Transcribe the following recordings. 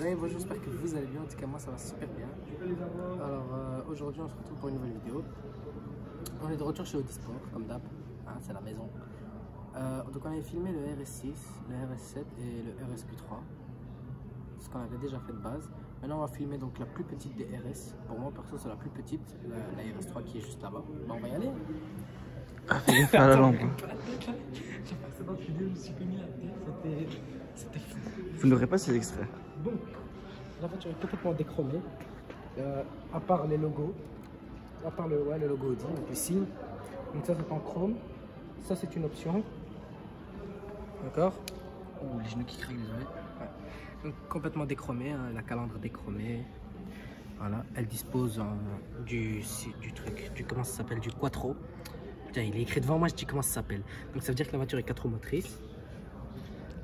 Ouais, bonjour, j'espère que vous allez bien. En tout cas, moi ça va super bien. Alors aujourd'hui, on se retrouve pour une nouvelle vidéo. On est de retour chez Audisport, comme d'hab. Hein, c'est la maison. Donc, on avait filmé le RS6, le RS7 et le RSQ3. Ce qu'on avait déjà fait de base. Maintenant, on va filmer donc la plus petite des RS. Pour moi, perso, c'est la plus petite, la RS3 qui est juste là-bas. Bah, on va y aller. Ah, fais gaffe à la lampe. C'était fou. Vous n'aurez pas ces extraits. Donc, la voiture est complètement déchromée, à part les logos, à part le logo Audi, donc le signe. Donc ça c'est en chrome, ça c'est une option, d'accord. Ouh, les genoux qui craquent, désolé. Ouais. Donc complètement déchromée, hein, la calandre déchromée. Voilà, elle dispose du truc, comment ça s'appelle, du Quattro. Putain, il est écrit devant moi, je dis comment ça s'appelle. Donc ça veut dire que la voiture est 4 roues motrices.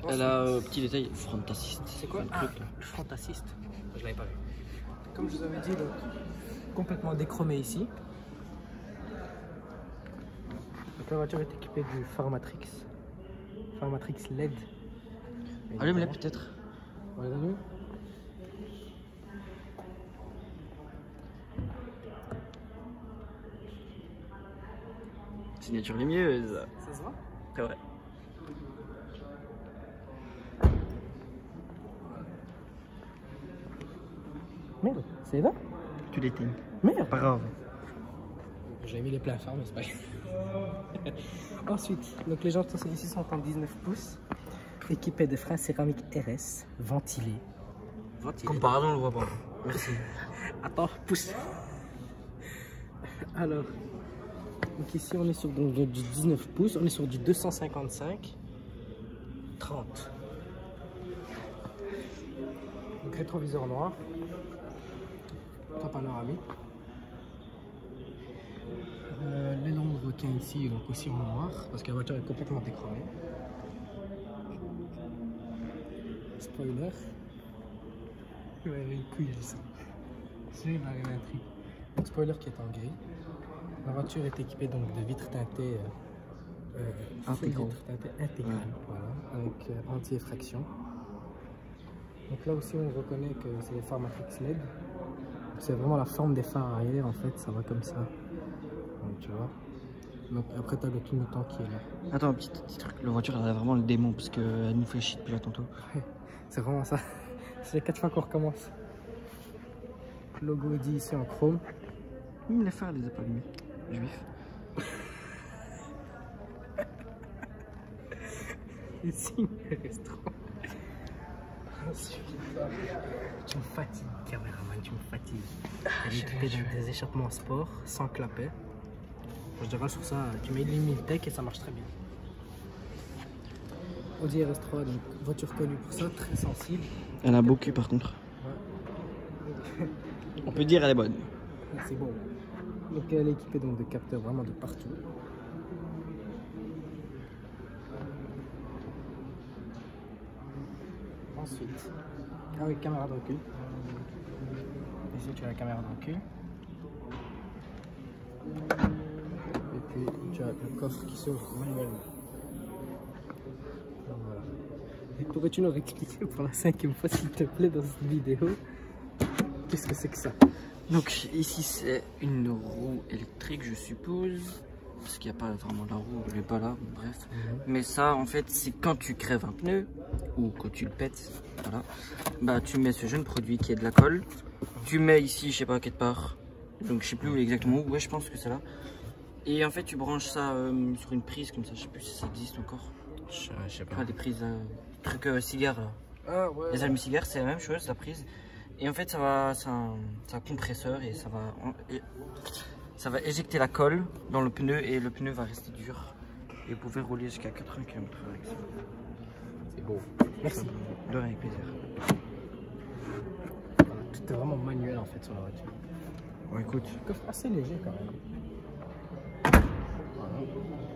Elle a, petit détail, front assist. C'est quoi? Ah, Le front assist. Je l'avais pas vu. Comme je vous avais dit, donc, complètement déchromé ici. Donc la voiture est équipée du phare Matrix LED. allume-la peut-être. On les allume. Signature lumineuse. Ça se voit? C'est vrai. Merde, c'est là? Tu l'éteins. Merde! Pas grave. J'ai mis les pleins phares, mais c'est pas grave. Ensuite, donc les jantes ici sont en 19 pouces, équipées de freins céramiques RS, ventilés. Comme par hasard, on le voit pas. Merci. Attends, pousse. Alors, donc ici on est sur donc, du 19 pouces, on est sur du 255 30. Donc rétroviseur noir, toit panoramique. L'élan de requin ici, donc aussi en noir, parce que la voiture est complètement déchromée. Spoiler. Il va y avoir une couille ici. Il va arriver un truc. Donc, spoiler qui est en gris. La voiture est équipée donc de vitres teintées intégrales. Voilà, avec anti-effraction. Donc là aussi on reconnaît que c'est les phares Matrix LED. C'est vraiment la forme des phares arrière en fait, ça va comme ça. Donc tu vois. Donc après tu as le clignotant qui est là. Attends, un petit truc. La voiture, elle a vraiment le démon parce qu'elle nous fait chier depuis là tantôt. Ouais, c'est vraiment ça. C'est les 4 fois qu'on recommence. Logo Audi ici en chrome. Même les phares, elle les a pas allumés. Juif. Ici, restaurant. Tu me fatigues, caméraman, tu me fatigues. Elle est équipée des échappements sport, sans clapet. Je dirais sur ça, tu mets une limite tech et ça marche très bien. Audi RS3, donc voiture connue pour ça, très sensible. Elle a beau cul par contre. Ouais. On peut dire elle est bonne. C'est bon. Donc elle est équipée donc, de capteurs vraiment de partout. Ensuite, avec caméra de recul. Ici tu as la caméra de recul. Et puis tu as le coffre qui s'ouvre manuellement. Donc, voilà. Et pourrais-tu nous expliquer pour la 5e fois s'il te plaît dans cette vidéo, qu'est-ce que c'est que ça? Donc ici c'est une roue électrique je suppose. Parce qu'il n'y a pas vraiment la roue, elle n'est pas là, bref. Mais ça en fait c'est quand tu crèves un pneu ou quand tu le pètes, voilà. Bah tu mets ce jeune produit qui est de la colle. Tu mets ici, je sais pas quelque part. Donc je sais plus exactement où, ouais je pense que c'est là. Et en fait tu branches ça sur une prise comme ça, je sais plus si ça existe encore. Je sais pas. Ah, des prises, trucs cigare. Ah ouais. Les allumes-cigares c'est la même chose, la prise. Et en fait c'est un compresseur et ça va éjecter la colle dans le pneu et le pneu va rester dur. Et vous pouvez rouler jusqu'à 80 km/h avec ça. C'est beau. Merci. De rien, avec plaisir. Tout est vraiment manuel en fait sur la voiture. Bon écoute. Coffre assez léger quand même. Voilà.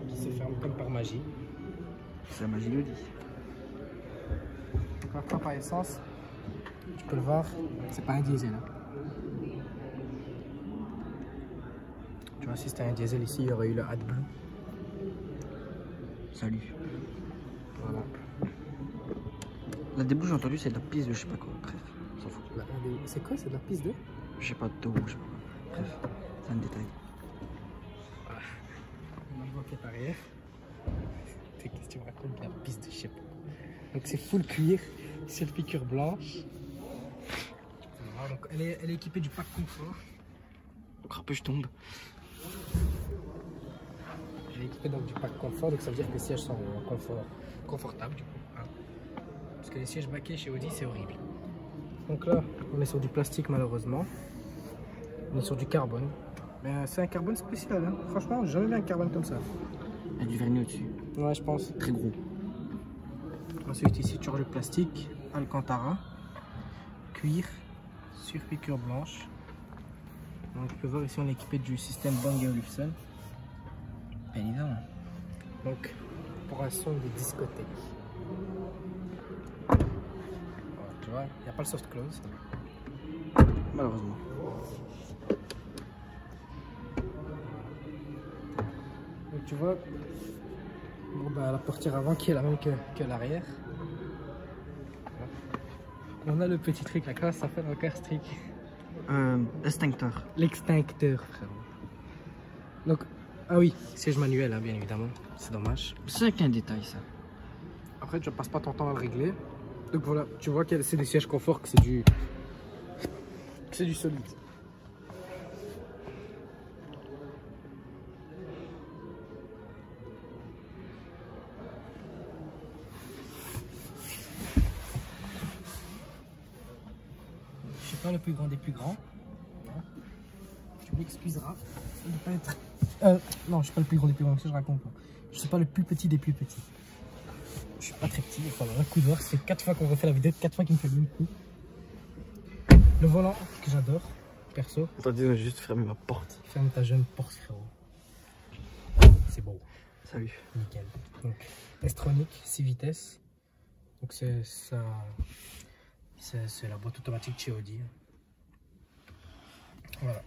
Qui se ferme comme par magie. C'est la magie d'Audi. Donc la pompe à essence, tu peux le voir, c'est pas un diesel. Hein. Tu vois, si c'était un diesel ici, il y aurait eu le AdBlue. Salut. Voilà. La débouche, j'ai entendu, c'est de la piste de je sais pas quoi. Bref. on s'en fout. C'est quoi? C'est de la piste de? Je sais pas, d'eau, je sais pas. Bref, c'est un détail. Voilà. On a le banquette arrière. Qu'est-ce que tu me racontes? La piste de je sais pas. Donc c'est full cuir, sur piqûre blanche. Voilà, donc elle est équipée du pack confort. Encore un peu, je tombe. Elle est équipée donc du pack confort, donc ça veut dire que les sièges sont confortables du coup. Hein. Parce que les sièges baquets chez Audi c'est horrible. Donc là on est sur du plastique malheureusement. On est sur du carbone. Mais c'est un carbone spécial, hein. Franchement j'ai jamais vu un carbone comme ça. Il y a du vernis au-dessus. Ouais je pense. Très gros. Ensuite ici toujours le plastique, Alcantara, cuir, sur piqûre blanche. Donc tu peux voir ici on est équipé du système Bang & Olufsen. Bien évidemment. Donc pour un son de discothèque. Voilà, tu vois, il n'y a pas le soft close. Malheureusement. Donc tu vois, bon, bah, la portière avant qui est la même que l'arrière. On a le petit truc là, comment ça s'appelle encore ce truc? Extincteur. L'extincteur, frérot. Donc, ah oui, siège manuel, hein, bien évidemment. C'est dommage. C'est qu'un détail, ça. Après, tu passes pas ton temps à le régler. Donc voilà, tu vois que c'est des sièges confort, que c'est du solide. Je suis pas le plus grand des plus grands. Tu m'excuseras de pas être. Non, je suis pas le plus grand des plus grands, ça je raconte pas. Je suis pas le plus petit des plus petits. Je suis pas très petit, il faut avoir un coup de voir. Ça fait 4 fois qu'on refait la vidéo, 4 fois qu'il me fait le même coup. Le volant que j'adore, perso. Attendez, je vais juste fermer ma porte. Ferme ta jeune porte, frérot. C'est beau. Salut. Nickel. Donc, S-Tronic, 6 vitesses. Donc c'est ça. C'est la boîte automatique chez Audi. Voilà.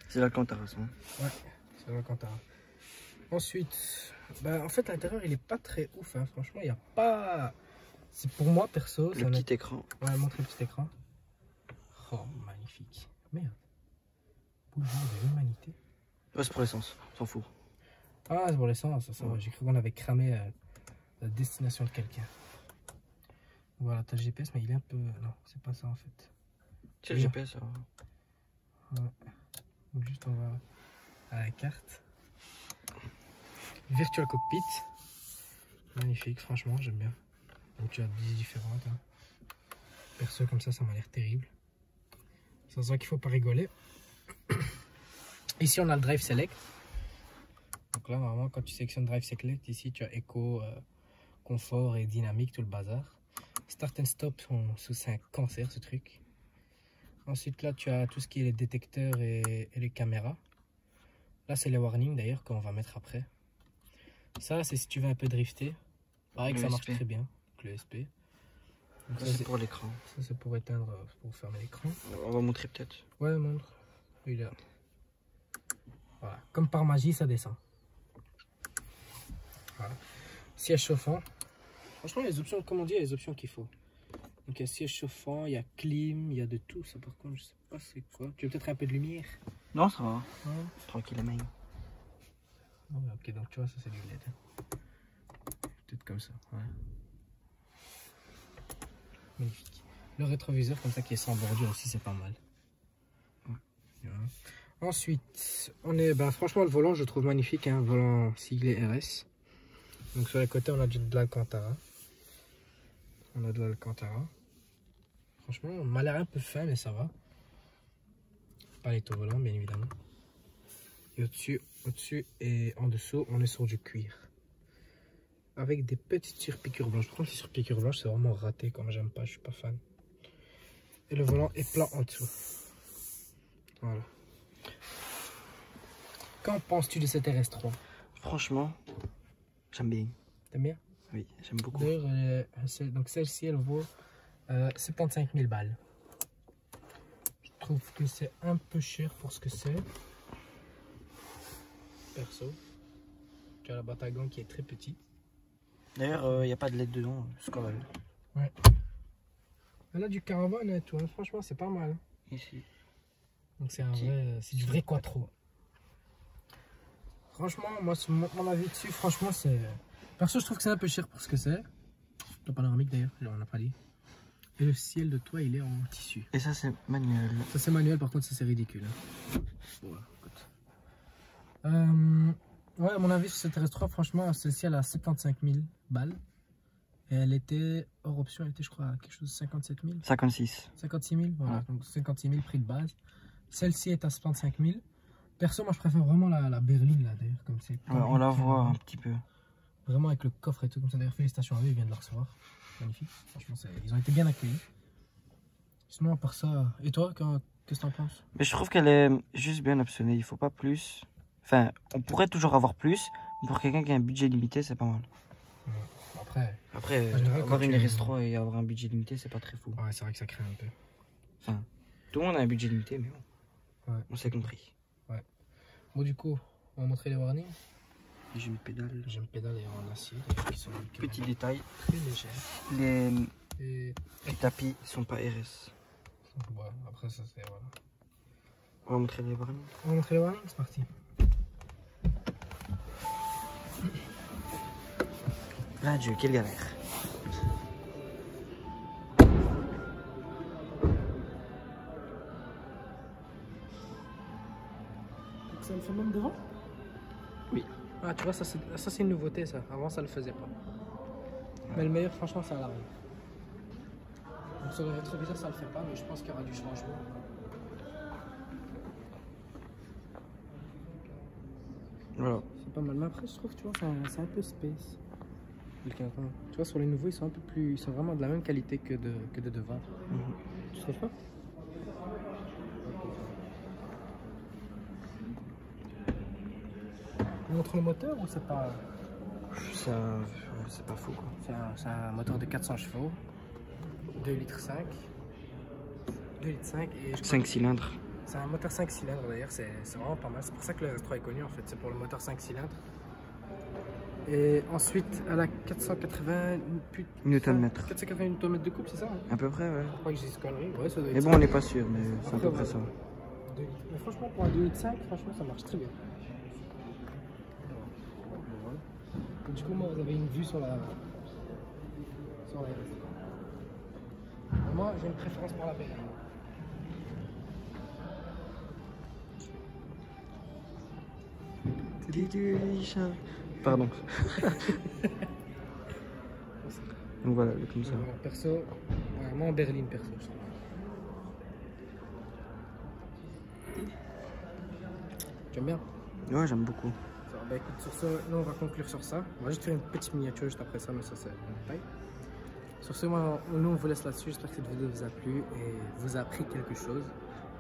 C'est l'Alcantara, ça. Ouais, c'est l'Alcantara. Ensuite, bah, en fait l'intérieur il est pas très ouf, hein. Franchement il n'y a pas. C'est pour moi perso. Le petit écran. Ouais, montre le petit écran. Oh magnifique. Merde. Bonjour de l'humanité. Ouais, c'est pour l'essence, on s'en fout. Ah c'est pour l'essence, ça va. J'ai cru qu'on avait cramé la destination de quelqu'un. Voilà, t'as le GPS mais il est un peu. Non, c'est pas ça en fait. C'est le GPS, alors. Ouais. Donc juste on va à la carte. Virtual Cockpit. Magnifique, franchement, j'aime bien. Donc tu as 10 différentes. Hein. Perso comme ça m'a l'air terrible. C'est ça qu'il faut pas rigoler. Ici on a le Drive Select. Donc là normalement quand tu sélectionnes Drive Select, ici tu as éco, confort et dynamique, tout le bazar. Start and Stop, c'est un cancer ce truc. Ensuite là tu as tout ce qui est les détecteurs et les caméras. Là c'est les warnings d'ailleurs qu'on va mettre après. Ça c'est si tu veux un peu drifter. Pareil que ça marche très bien. Donc, le SP. Ça c'est pour l'écran. Ça c'est pour éteindre, pour fermer l'écran. On va montrer peut-être. Ouais montre. Il est là. Voilà. Comme par magie ça descend. Voilà. Siège chauffant. Franchement les options, comme on dit, il y a les options qu'il faut. Donc il y a siège chauffant, il y a clim, il y a de tout. Ça par contre je sais pas c'est quoi. Tu veux peut-être un peu de lumière? Non ça va. Ouais. Tranquille la main. Ok donc tu vois ça c'est du LED. Peut-être comme ça. Ouais. Magnifique. Le rétroviseur comme ça qui est sans bordure aussi c'est pas mal. Ouais. Ensuite on est, franchement le volant je trouve magnifique, un volant siglé RS. Donc sur les côtés on a de l'Alcantara. On a de l'Alcantara. Franchement, on m'a l'air un peu fin, mais ça va. Pas les taux volants, bien évidemment. Et au-dessus et en dessous, on est sur du cuir. Avec des petites surpiqûres blanches. Par contre, les surpiqûres blanches, c'est vraiment raté. Comme j'aime pas, je suis pas fan. Et le volant est plat en dessous. Voilà. Qu'en penses-tu de cette RS3? Franchement, j'aime bien. T'aimes bien? Oui, j'aime beaucoup. D'ailleurs, donc celle-ci, elle vaut 75 000 balles. Je trouve que c'est un peu cher pour ce que c'est. Perso. Tu as la boîte à gants qui est très petite. D'ailleurs, il n'y a pas de LED dedans, c'est quand même. Ouais. Elle a du caravane et tout, hein. Franchement c'est pas mal. Ici. Donc c'est un vrai, c'est du vrai quattro. Franchement, moi mon avis dessus, franchement c'est... Perso je trouve que c'est un peu cher pour ce que c'est. Le panoramique d'ailleurs, on n'a pas dit. Et le ciel de toit il est en tissu. Et ça c'est manuel. Ça c'est manuel, par contre ça c'est ridicule. Hein. Voilà, écoute. Ouais, à mon avis sur cette RS3, franchement celle-ci elle a 75 000 balles. Et elle était, hors option, elle était je crois à quelque chose de 57 000. 56. 56 000, voilà, Ouais. donc 56 000 prix de base. Celle-ci est à 75 000. Perso, moi je préfère vraiment la berline là d'ailleurs, comme c'est. Ouais, on la voit un petit peu. Vraiment avec le coffre et tout, comme ça. D'ailleurs, félicitations à eux, ils viennent de le recevoir. Magnifique, franchement, ils ont été bien accueillis. Sinon, à part ça, et toi, qu'est-ce que t'en penses? Mais je trouve qu'elle est juste bien optionnée, il faut pas plus. Enfin, on pourrait toujours avoir plus, mais pour quelqu'un qui a un budget limité, c'est pas mal. Ouais. Après, Après, en général, avoir quand une tu- RS3 et avoir un budget limité, c'est pas très fou. ouais, c'est vrai que ça crée un peu. Enfin, tout le monde a un budget limité, mais bon, Ouais. on s'est compris. Bon, du coup, on va montrer les warnings. J'ai une pédale. J'ai une pédale et en acier, qui sont Petit détail, très légères. les Et tapis sont pas RS. ouais, après, ça c'est. Voilà. On va montrer les warnings. On va montrer les warnings, c'est parti. Ah Dieu, quelle galère. Ça le fait même devant? Oui. Ah, tu vois, ça c'est une nouveauté, ça. Avant, ça le faisait pas. Mais le meilleur, franchement, c'est à l'arrière. Donc sur le rétroviseur, ça le fait pas, mais je pense qu'il y aura du changement. Voilà. C'est pas mal. Mais après, je trouve, tu vois, c'est un peu space. Le cadran. Tu vois, sur les nouveaux, ils sont un peu plus. Ils sont vraiment de la même qualité que de devant. Tu trouves pas? On montre le moteur ou c'est pas. Ça, c'est pas fou quoi. C'est un moteur de 400 chevaux, 2,5 litres. 2,5 litres et 5 cylindres. c'est un moteur 5 cylindres d'ailleurs, c'est vraiment pas mal. C'est pour ça que le RS3 est connu en fait, c'est pour le moteur 5 cylindres. Et ensuite, elle a 480 Newton-mètre. 480 Nm de couple, c'est ça? Hein? À peu près, ouais. Je crois que j'ai dit connerie. Ouais, ça doit être Mais ça. bon, on n'est pas sûr, mais c'est à peu Après, près ça. 2 litres. Mais franchement, pour un 2,5 litres, franchement, ça marche très bien. Et du coup, moi, vous avez une vue sur la RS. Moi, j'ai une préférence pour la berline. Pardon. Donc voilà, comme ça. Perso, vraiment en berline, perso. Je trouve. Tu aimes bien? Ouais, j'aime beaucoup. Bah écoute, sur ce, nous on va conclure sur ça. On va juste faire une petite miniature juste après ça, mais ça c'est un détail. Sur ce, nous on vous laisse là-dessus. J'espère que cette vidéo vous a plu et vous a appris quelque chose.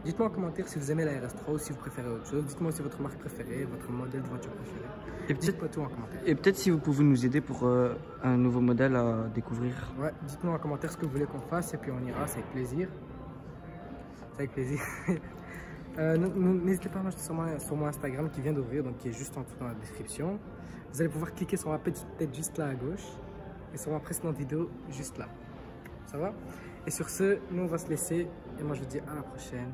Dites-moi en commentaire si vous aimez la RS3 ou si vous préférez autre chose. Dites-moi aussi votre marque préférée, votre modèle de voiture préféré. Et Dites-moi tout en commentaire. Et peut-être si vous pouvez nous aider pour un nouveau modèle à découvrir. Ouais, dites-moi en commentaire ce que vous voulez qu'on fasse et puis on ira, c'est avec plaisir. C'est avec plaisir. N'hésitez pas à m'ajouter sur mon Instagram qui vient d'ouvrir, donc qui est juste en dessous dans la description. Vous allez pouvoir cliquer sur ma petite tête juste là à gauche et sur ma précédente vidéo juste là. Ça va? Et sur ce, nous on va se laisser et moi je vous dis à la prochaine.